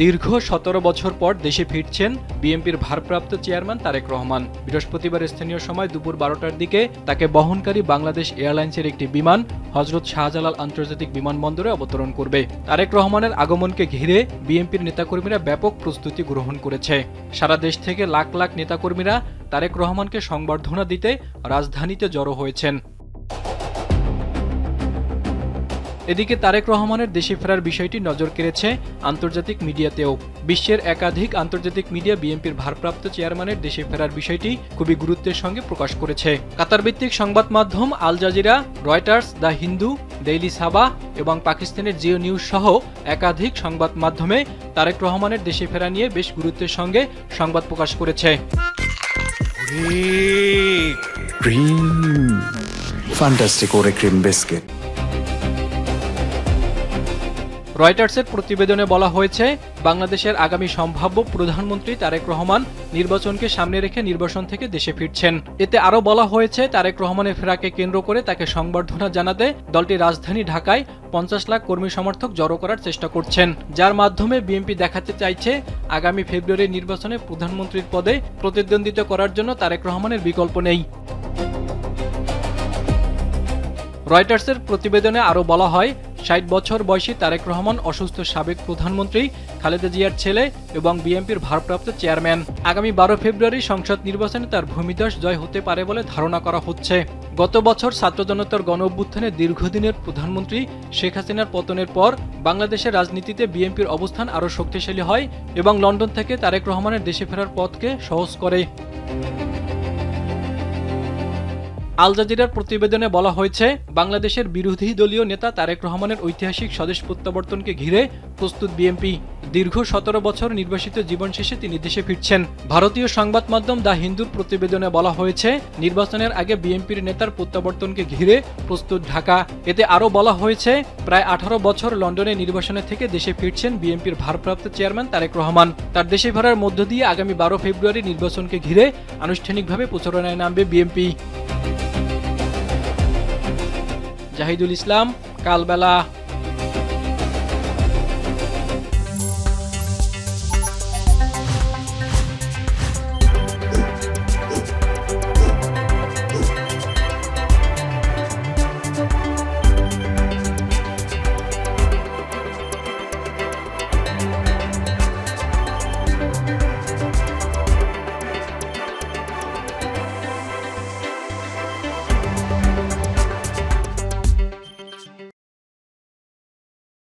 দীর্ঘ ১৭ বছর পর দেশে ফিরছেন বিএনপির ভারপ্রাপ্ত চেয়ারম্যান তারেক রহমান। বৃহস্পতিবার স্থানীয় সময় দুপুর ১২টার দিকে তাকে বহনকারী বাংলাদেশ এয়ারলাইন্সের একটি বিমান হযরত শাহজালাল আন্তর্জাতিক বিমানবন্দরে অবতরণ করবে। তারেক রহমানের আগমনকে ঘিরে বিএনপির নেতাকর্মীরা ব্যাপক প্রস্তুতি গ্রহণ করেছে। সারা দেশ থেকে লাখ লাখ নেতাকর্মীরা তারেক রহমানকে সংবর্ধনা দিতে রাজধানীতে জড়ো হয়েছেন। এদিকে তারেক রহমানের দেশে ফেরার বিষয়টি নজর কেড়েছে আন্তর্জাতিক মিডিয়াতেও। বিশ্বের একাধিক আন্তর্জাতিক মিডিয়া বিএনপির ভারপ্রাপ্ত চেয়ারম্যানের দেশে ফেরার বিষয়টি খুবই গুরুত্বের সঙ্গে প্রকাশ করেছে। কাতার ভিত্তিক সংবাদ মাধ্যম Al Jazeera, Reuters, The Hindu, Daily Sabah এবং পাকিস্তানের জিও নিউজ সহ একাধিক সংবাদ মাধ্যমে তারেক রহমানের দেশে ফেরা নিয়ে বেশ গুরুত্বের সঙ্গে সংবাদ প্রকাশ করেছে। ফ্যান্টাস্টিক ওরে ক্রিম বিস্কিট। রয়টার্সের প্রতিবেদনে বলা হয়েছে, বাংলাদেশের আগামী সম্ভাব্য প্রধানমন্ত্রী তারেক রহমান নির্বাচনকে সামনে রেখে নির্বাসন থেকে দেশে ফিরছেন। এতে আরও বলা হয়েছে, তারেক রহমানের ফেরাকে কেন্দ্র করে তাকে সংবর্ধনা জানাতে দলটি রাজধানী ঢাকায় ৫০ লাখ কর্মী সমর্থক জড়ো করার চেষ্টা করছেন, যার মাধ্যমে বিএনপি দেখাতে চাইছে আগামী ফেব্রুয়ারির নির্বাচনে প্রধানমন্ত্রীর পদে প্রতিদ্বন্দ্বিতা করার জন্য তারেক রহমানের বিকল্প নেই। রয়টার্সের প্রতিবেদনে আরও বলা হয়, ৬০ বছর বয়সী তারেক রহমান অসুস্থ সাবেক প্রধানমন্ত্রী খালেদা জিয়ার ছেলে এবং বিএনপির ভারপ্রাপ্ত চেয়ারম্যান। আগামী ১২ ফেব্রুয়ারি সংসদ নির্বাচনে তার ভূমিধস জয় হতে পারে বলে ধারণা করা হচ্ছে। গত বছর ছাত্র জনতার গণ অভ্যুত্থানে দীর্ঘদিনের প্রধানমন্ত্রী শেখ হাসিনার পতনের পর বাংলাদেশের রাজনীতিতে বিএনপির অবস্থান আরও শক্তিশালী হয় এবং লন্ডন থেকে তারেক রহমানের দেশে ফেরার পথকে সহজ করে। আল জাজিরার প্রতিবেদনে বলা হয়েছে, বাংলাদেশের বিরোধী দলীয় নেতা তারেক রহমানের ঐতিহাসিক স্বদেশ প্রত্যাবর্তনকে ঘিরে প্রস্তুত বিএনপি। দীর্ঘ ১৭ বছর নির্বাসিত জীবন শেষে তিনি দেশে ফিরছেন। ভারতীয় সংবাদ মাধ্যম দ্য হিন্দুর প্রতিবেদনে বলা হয়েছে, নির্বাচনের আগে বিএনপির নেতার প্রত্যাবর্তনকে ঘিরে প্রস্তুত ঢাকা। এতে আরও বলা হয়েছে, প্রায় ১৮ বছর লন্ডনে নির্বাসনে থেকে দেশে ফিরছেন বিএনপির ভারপ্রাপ্ত চেয়ারম্যান তারেক রহমান। তার দেশে ফেরার মধ্য দিয়ে আগামী ১২ ফেব্রুয়ারি নির্বাচনকে ঘিরে আনুষ্ঠানিকভাবে প্রচারণায় নামবে বিএনপি। জাহিদুল ইসলাম, কালবেলা।